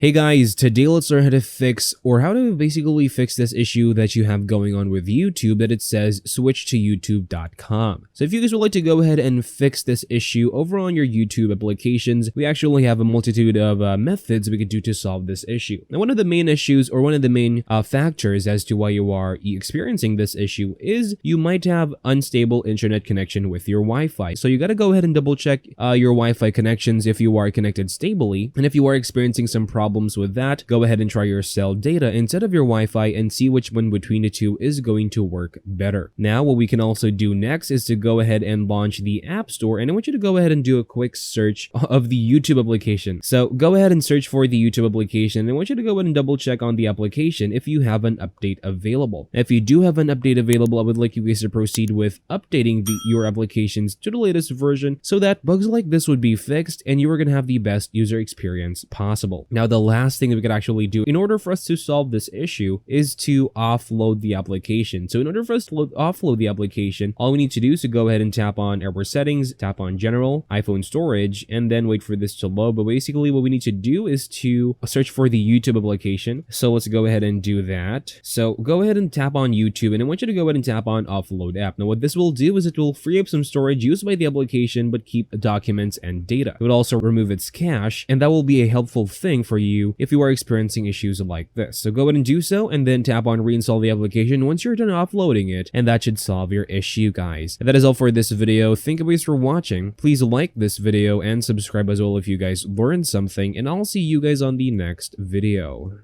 Hey guys, today let's learn how to fix or how to basically fix this issue that you have going on with YouTube that it says switch to youtube.com. So if you guys would like to go ahead and fix this issue over on your YouTube applications, we actually have a multitude of methods we can do to solve this issue. Now one of the main issues or one of the main factors as to why you are experiencing this issue is you might have unstable internet connection with your Wi-Fi. So you got to go ahead and double check your Wi-Fi connections if you are connected stably, and if you are experiencing some problems with that, go ahead and try your cell data instead of your Wi-Fi and see which one between the two is going to work better. Now, what we can also do next is to go ahead and launch the App Store, and I want you to go ahead and do a quick search of the YouTube application. So go ahead and search for the YouTube application, and I want you to go ahead and double check on the application if you have an update available. If you do have an update available, I would like you guys to proceed with updating your applications to the latest version so that bugs like this would be fixed and you are going to have the best user experience possible. Now, the last thing that we could actually do in order for us to solve this issue is to offload the application. So in order for us to offload the application, all we need to do is to go ahead and tap on Error Settings, tap on General, iPhone Storage, and then wait for this to load. But basically what we need to do is to search for the YouTube application. So let's go ahead and do that. So go ahead and tap on YouTube, and I want you to go ahead and tap on Offload App. Now what this will do is it will free up some storage used by the application but keep documents and data. It would also remove its cache, and that will be a helpful thing for you if you are experiencing issues like this. So go ahead and do so, and then tap on reinstall the application once you're done offloading it, and that should solve your issue, guys. And that is all for this video. Thank you guys for watching. Please like this video and subscribe as well if you guys learned something, and I'll see you guys on the next video.